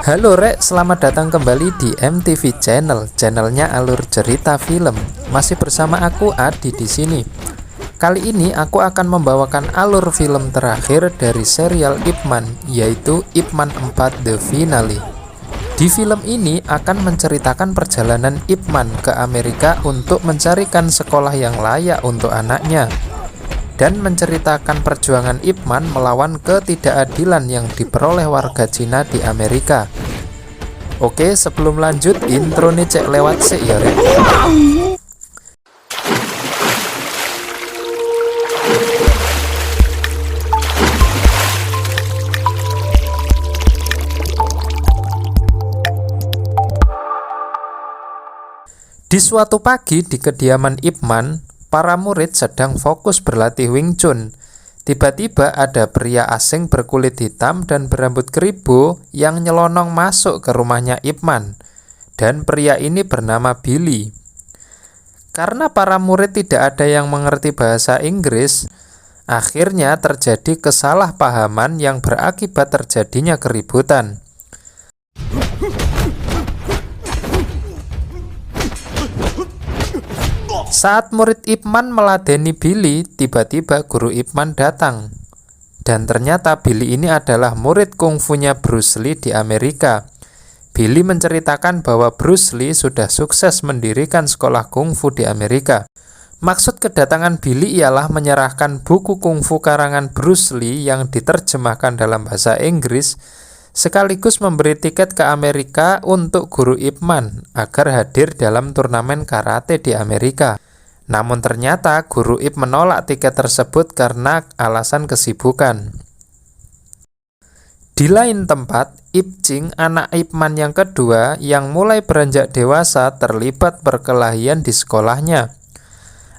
Halo Rek, selamat datang kembali di MTV Channel, channelnya alur cerita film. Masih bersama aku Adi di sini. Kali ini aku akan membawakan alur film terakhir dari serial Ip Man, yaitu Ip Man 4 The Finale. Di film ini akan menceritakan perjalanan Ip Man ke Amerika untuk mencarikan sekolah yang layak untuk anaknya, dan menceritakan perjuangan Ip Man melawan ketidakadilan yang diperoleh warga Cina di Amerika. Oke, sebelum lanjut, intro nih cek lewat sih ya Rek. Di suatu pagi di kediaman Ip Man, para murid sedang fokus berlatih Wing Chun. Tiba-tiba ada pria asing berkulit hitam dan berambut keribu yang nyelonong masuk ke rumahnya Ip Man. Dan pria ini bernama Billy. Karena para murid tidak ada yang mengerti bahasa Inggris, akhirnya terjadi kesalahpahaman yang berakibat terjadinya keributan. Saat murid Ip Man meladeni Billy, tiba-tiba guru Ip Man datang. Dan ternyata Billy ini adalah murid kungfunya Bruce Lee di Amerika. Billy menceritakan bahwa Bruce Lee sudah sukses mendirikan sekolah kungfu di Amerika. Maksud kedatangan Billy ialah menyerahkan buku kungfu karangan Bruce Lee yang diterjemahkan dalam bahasa Inggris, sekaligus memberi tiket ke Amerika untuk guru Ip Man agar hadir dalam turnamen karate di Amerika. Namun ternyata guru Ip menolak tiket tersebut karena alasan kesibukan. Di lain tempat, Ip Ching, anak Ip Man yang kedua yang mulai beranjak dewasa, terlibat perkelahian di sekolahnya.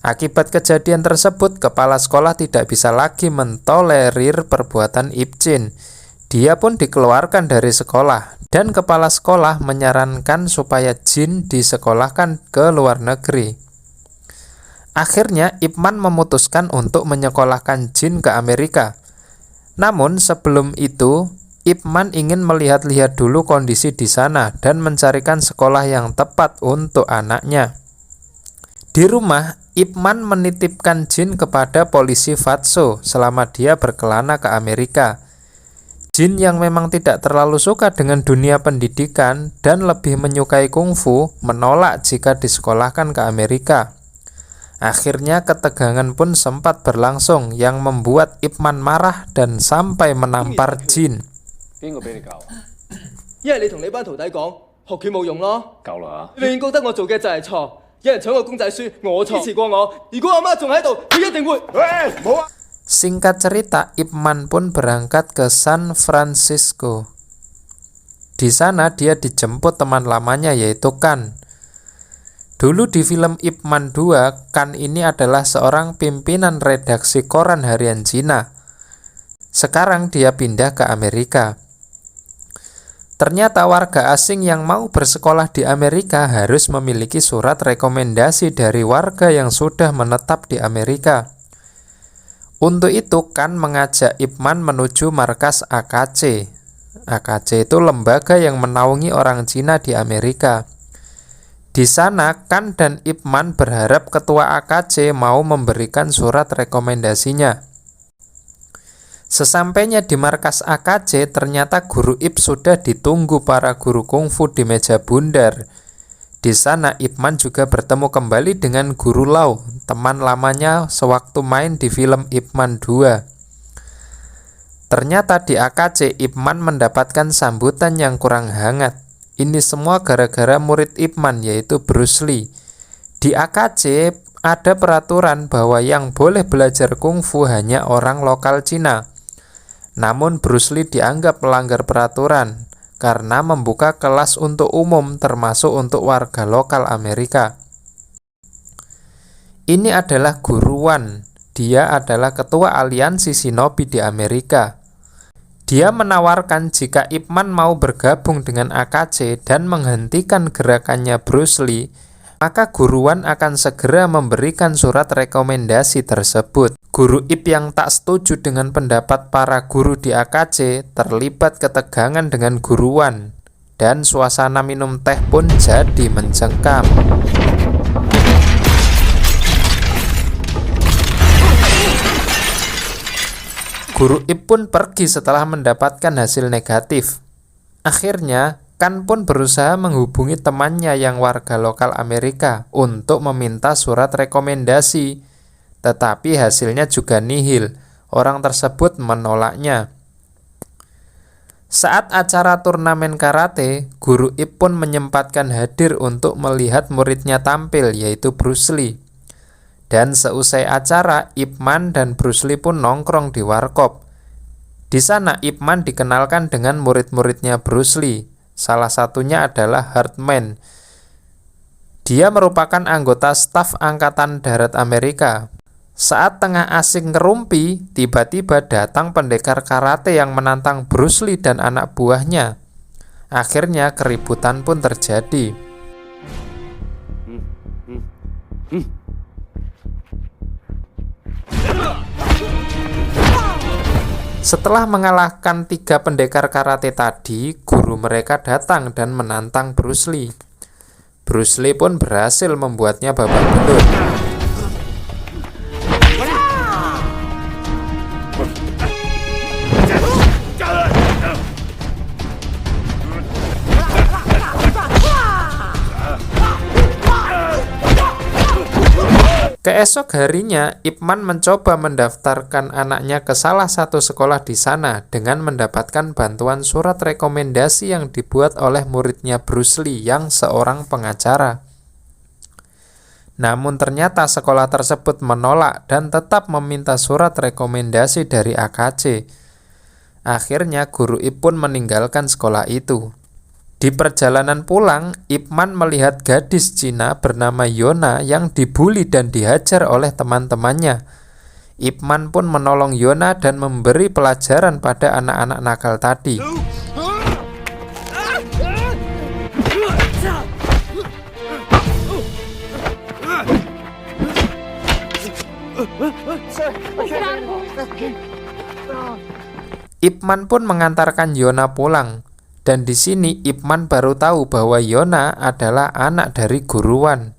Akibat kejadian tersebut, kepala sekolah tidak bisa lagi mentolerir perbuatan Ip Ching. Dia pun dikeluarkan dari sekolah, dan kepala sekolah menyarankan supaya Jin disekolahkan ke luar negeri. Akhirnya Ip Man memutuskan untuk menyekolahkan Jin ke Amerika. Namun sebelum itu, Ip Man ingin melihat-lihat dulu kondisi di sana dan mencarikan sekolah yang tepat untuk anaknya. Di rumah, Ip Man menitipkan Jin kepada polisi Fatso selama dia berkelana ke Amerika. Jin yang memang tidak terlalu suka dengan dunia pendidikan dan lebih menyukai kungfu, menolak jika disekolahkan ke Amerika. Akhirnya ketegangan pun sempat berlangsung yang membuat Ip Man marah dan sampai menampar Jin. Singkat cerita, Ip Man pun berangkat ke San Francisco. Di sana dia dijemput teman lamanya yaitu Kan. Dulu di film Ip Man 2, Kan ini adalah seorang pimpinan redaksi koran harian Cina. Sekarang dia pindah ke Amerika. Ternyata warga asing yang mau bersekolah di Amerika harus memiliki surat rekomendasi dari warga yang sudah menetap di Amerika. Untuk itu, Kan mengajak Ip Man menuju markas AKC. AKC itu lembaga yang menaungi orang Cina di Amerika. Di sana, Kan dan Ip Man berharap ketua AKC mau memberikan surat rekomendasinya. Sesampainya di markas AKC, ternyata guru Ip sudah ditunggu para guru kungfu di meja bundar. Di sana, Ip Man juga bertemu kembali dengan Guru Lau, teman lamanya sewaktu main di film Ip Man 2. Ternyata di AKC, Ip Man mendapatkan sambutan yang kurang hangat. Ini semua gara-gara murid Ip Man, yaitu Bruce Lee. Di AKC ada peraturan bahwa yang boleh belajar kungfu hanya orang lokal Cina. Namun Bruce Lee dianggap melanggar peraturan karena membuka kelas untuk umum termasuk untuk warga lokal Amerika. Ini adalah Guru Wan. Dia adalah ketua aliansi shinobi di Amerika. Dia menawarkan jika Ip Man mau bergabung dengan AKC dan menghentikan gerakannya Bruce Lee, maka Guru Wan akan segera memberikan surat rekomendasi tersebut. Guru Ip yang tak setuju dengan pendapat para guru di AKC terlibat ketegangan dengan Guru Wan, dan suasana minum teh pun jadi mencekam. Guru Ip pun pergi setelah mendapatkan hasil negatif. Akhirnya, Kan pun berusaha menghubungi temannya yang warga lokal Amerika untuk meminta surat rekomendasi, tetapi hasilnya juga nihil. Orang tersebut menolaknya. Saat acara turnamen karate, Guru Ip pun menyempatkan hadir untuk melihat muridnya tampil, yaitu Bruce Lee. Dan seusai acara, Ip Man dan Bruce Lee pun nongkrong di warkop. Di sana Ip Man dikenalkan dengan murid-muridnya Bruce Lee. Salah satunya adalah Hartman. Dia merupakan anggota staf Angkatan Darat Amerika. Saat tengah asik ngerumpi, tiba-tiba datang pendekar karate yang menantang Bruce Lee dan anak buahnya. Akhirnya keributan pun terjadi. Setelah mengalahkan 3 pendekar karate tadi, guru mereka datang dan menantang Bruce Lee. Bruce Lee pun berhasil membuatnya babak belur. Keesok harinya, Ip Man mencoba mendaftarkan anaknya ke salah satu sekolah di sana dengan mendapatkan bantuan surat rekomendasi yang dibuat oleh muridnya Bruce Lee yang seorang pengacara. Namun ternyata sekolah tersebut menolak dan tetap meminta surat rekomendasi dari AKC. Akhirnya Guru Ip pun meninggalkan sekolah itu. Di perjalanan pulang, Ip Man melihat gadis Cina bernama Yona yang dibuli dan dihajar oleh teman-temannya. Ip Man pun menolong Yona dan memberi pelajaran pada anak-anak nakal tadi. Ip Man pun mengantarkan Yona pulang. Dan di sini Ip Man baru tahu bahwa Yona adalah anak dari Guru Wan.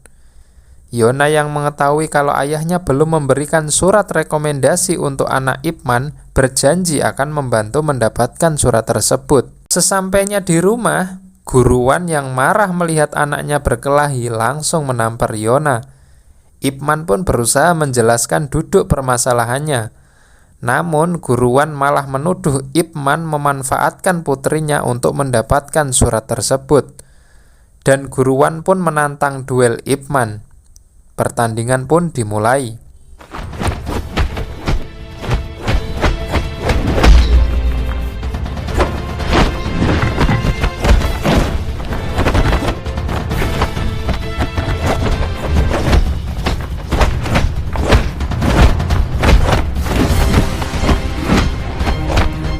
Yona yang mengetahui kalau ayahnya belum memberikan surat rekomendasi untuk anak Ip Man berjanji akan membantu mendapatkan surat tersebut. Sesampainya di rumah, Guru Wan yang marah melihat anaknya berkelahi langsung menampar Yona. Ip Man pun berusaha menjelaskan duduk permasalahannya. Namun Guru Wan malah menuduh Ip Man memanfaatkan putrinya untuk mendapatkan surat tersebut. Dan Guru Wan pun menantang duel Ip Man. Pertandingan pun dimulai.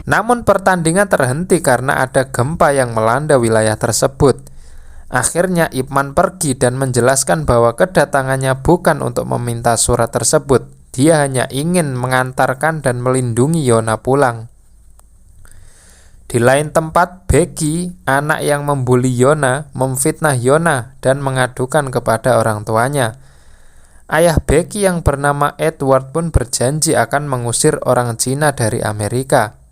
Namun pertandingan terhenti karena ada gempa yang melanda wilayah tersebut. Akhirnya Ip Man pergi dan menjelaskan bahwa kedatangannya bukan untuk meminta surat tersebut. Dia hanya ingin mengantarkan dan melindungi Yona pulang. Di lain tempat, Becky, anak yang membuli Yona, memfitnah Yona dan mengadukan kepada orang tuanya. Ayah Becky yang bernama Edward pun berjanji akan mengusir orang Cina dari Amerika.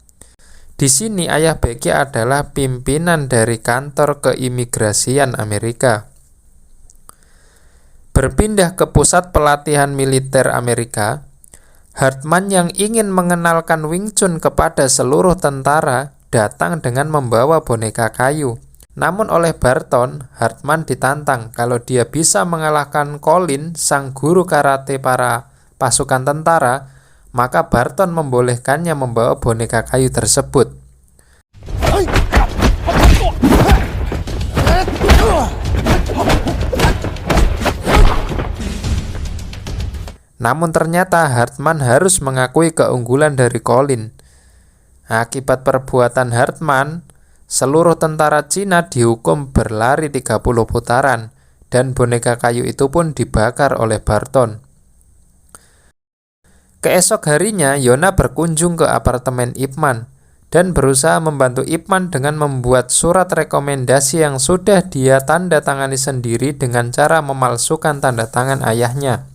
Di sini ayah Becky adalah pimpinan dari kantor keimigrasian Amerika. Berpindah ke pusat pelatihan militer Amerika, Hartman yang ingin mengenalkan Wing Chun kepada seluruh tentara datang dengan membawa boneka kayu. Namun oleh Barton, Hartman ditantang kalau dia bisa mengalahkan Colin, sang guru karate para pasukan tentara, maka Barton membolehkannya membawa boneka kayu tersebut. Namun ternyata Hartman harus mengakui keunggulan dari Colin. Akibat perbuatan Hartman, seluruh tentara Cina dihukum berlari 30 putaran dan boneka kayu itu pun dibakar oleh Barton. Keesok harinya, Yona berkunjung ke apartemen Ip Man dan berusaha membantu Ip Man dengan membuat surat rekomendasi yang sudah dia tanda tangani sendiri dengan cara memalsukan tanda tangan ayahnya.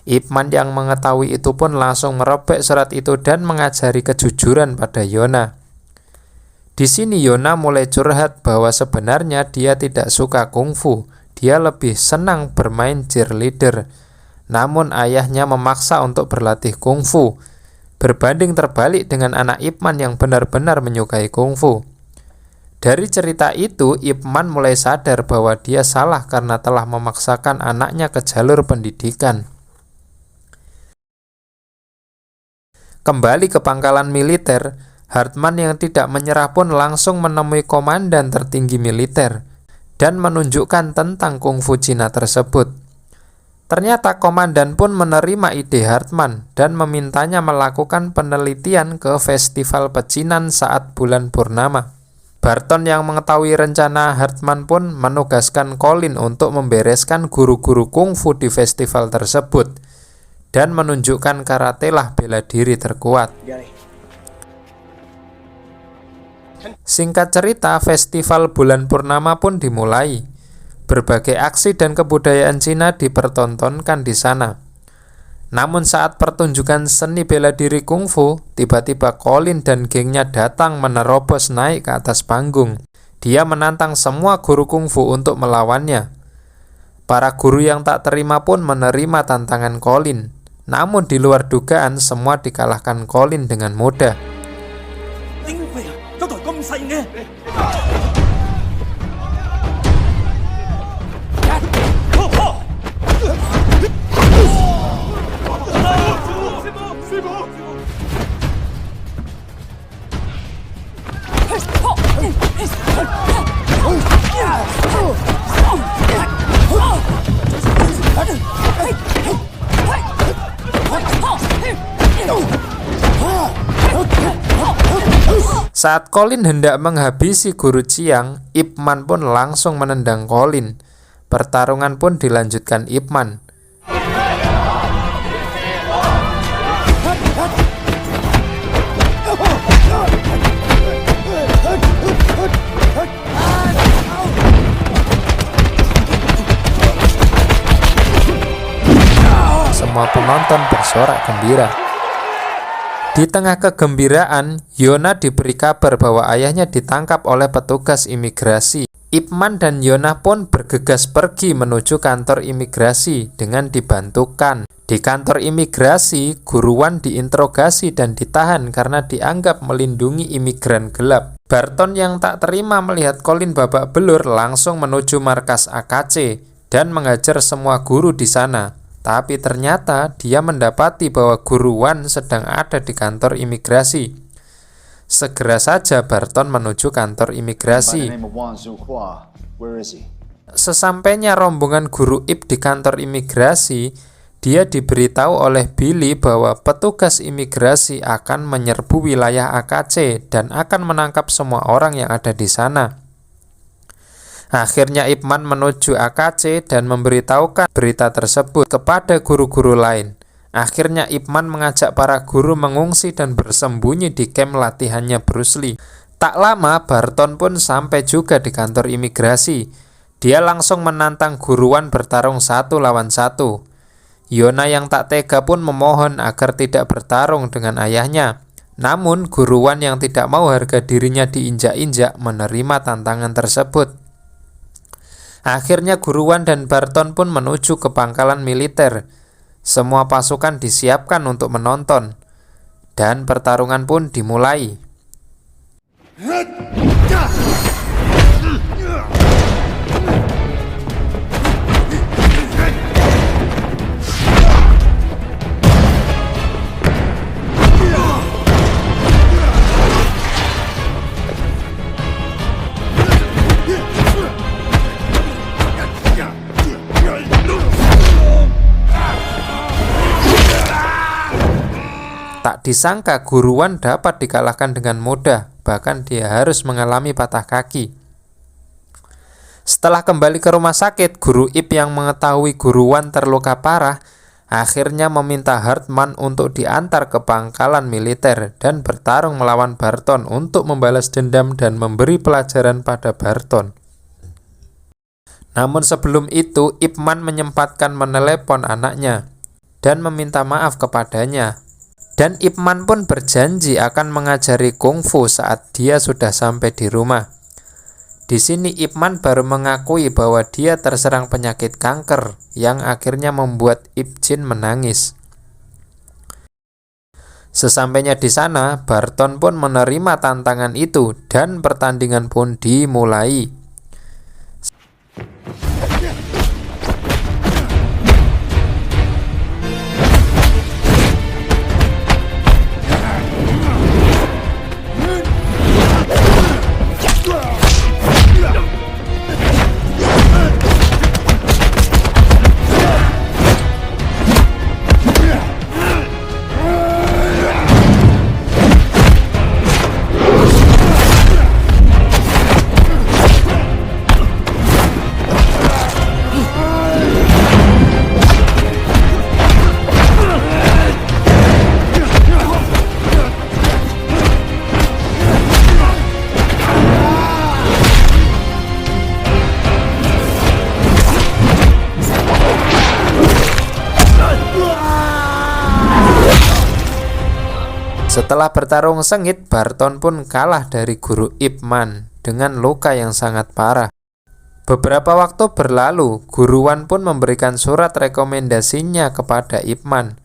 Ip Man yang mengetahui itu pun langsung merobek surat itu dan mengajari kejujuran pada Yona. Di sini Yona mulai curhat bahwa sebenarnya dia tidak suka kungfu, dia lebih senang bermain cheerleader. Namun ayahnya memaksa untuk berlatih kungfu, berbanding terbalik dengan anak Ip Man yang benar-benar menyukai kungfu. Dari cerita itu, Ip Man mulai sadar bahwa dia salah karena telah memaksakan anaknya ke jalur pendidikan. Kembali ke pangkalan militer, Hartman yang tidak menyerah pun langsung menemui komandan tertinggi militer dan menunjukkan tentang kungfu Cina tersebut. Ternyata komandan pun menerima ide Hartman dan memintanya melakukan penelitian ke festival pecinan saat bulan purnama. Barton yang mengetahui rencana Hartman pun menugaskan Colin untuk membereskan guru-guru kungfu di festival tersebut dan menunjukkan karatelah bela diri terkuat. Singkat cerita, festival bulan purnama pun dimulai. Berbagai aksi dan kebudayaan Cina dipertontonkan di sana. Namun saat pertunjukan seni bela diri kungfu, tiba-tiba Colin dan gengnya datang menerobos naik ke atas panggung. Dia menantang semua guru kungfu untuk melawannya. Para guru yang tak terima pun menerima tantangan Colin. Namun di luar dugaan, semua dikalahkan Colin dengan mudah. Saat Colin hendak menghabisi guru Chiang, Ip Man pun langsung menendang Colin. Pertarungan pun dilanjutkan Ip Man. Semua penonton bersorak gembira. Di tengah kegembiraan, Yona diberi kabar bahwa ayahnya ditangkap oleh petugas imigrasi. Ip Man dan Yona pun bergegas pergi menuju kantor imigrasi dengan dibantukan. Di kantor imigrasi, Guru Wan diinterogasi dan ditahan karena dianggap melindungi imigran gelap. Barton yang tak terima melihat Colin babak belur langsung menuju markas AKC dan menghajar semua guru di sana. Tapi ternyata dia mendapati bahwa Guru Wan sedang ada di kantor imigrasi. Segera saja Barton menuju kantor imigrasi. Sesampainya rombongan Guru Ip di kantor imigrasi, dia diberitahu oleh Billy bahwa petugas imigrasi akan menyerbu wilayah AKC dan akan menangkap semua orang yang ada di sana. Akhirnya Ip Man menuju AKC dan memberitahukan berita tersebut kepada guru-guru lain. Akhirnya Ip Man mengajak para guru mengungsi dan bersembunyi di kamp latihannya Bruce Lee. Tak lama Barton pun sampai juga di kantor imigrasi. Dia langsung menantang Guru Wan bertarung 1 lawan 1. Yona yang tak tega pun memohon agar tidak bertarung dengan ayahnya. Namun Guru Wan yang tidak mau harga dirinya diinjak-injak menerima tantangan tersebut. Akhirnya Guru Wan dan Barton pun menuju ke pangkalan militer. Semua pasukan disiapkan untuk menonton. Dan pertarungan pun dimulai. Tak disangka Guru Wan dapat dikalahkan dengan mudah, bahkan dia harus mengalami patah kaki. Setelah kembali ke rumah sakit, guru Ip yang mengetahui guru Wan terluka parah akhirnya meminta Hartman untuk diantar ke pangkalan militer dan bertarung melawan Barton untuk membalas dendam dan memberi pelajaran pada Barton. Namun sebelum itu, Ip Man menyempatkan menelepon anaknya dan meminta maaf kepadanya. Dan Ip Man pun berjanji akan mengajari kungfu saat dia sudah sampai di rumah. Di sini Ip Man baru mengakui bahwa dia terserang penyakit kanker yang akhirnya membuat Ip Jin menangis. Sesampainya di sana, Barton pun menerima tantangan itu dan pertandingan pun dimulai. Setelah bertarung sengit, Barton pun kalah dari guru Ip Man dengan luka yang sangat parah. Beberapa waktu berlalu, guru Wan pun memberikan surat rekomendasinya kepada Ip Man.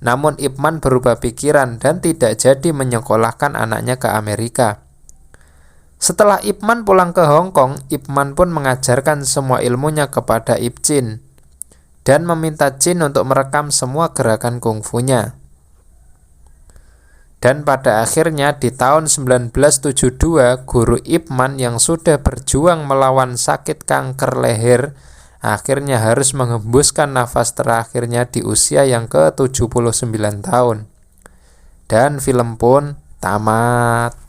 Namun Ip Man berubah pikiran dan tidak jadi menyekolahkan anaknya ke Amerika. Setelah Ip Man pulang ke Hong Kong, Ip Man pun mengajarkan semua ilmunya kepada Ip Jin dan meminta Jin untuk merekam semua gerakan kungfunya. Dan pada akhirnya di tahun 1972, guru Ip Man yang sudah berjuang melawan sakit kanker leher akhirnya harus menghembuskan nafas terakhirnya di usia yang ke-79 tahun. Dan film pun tamat.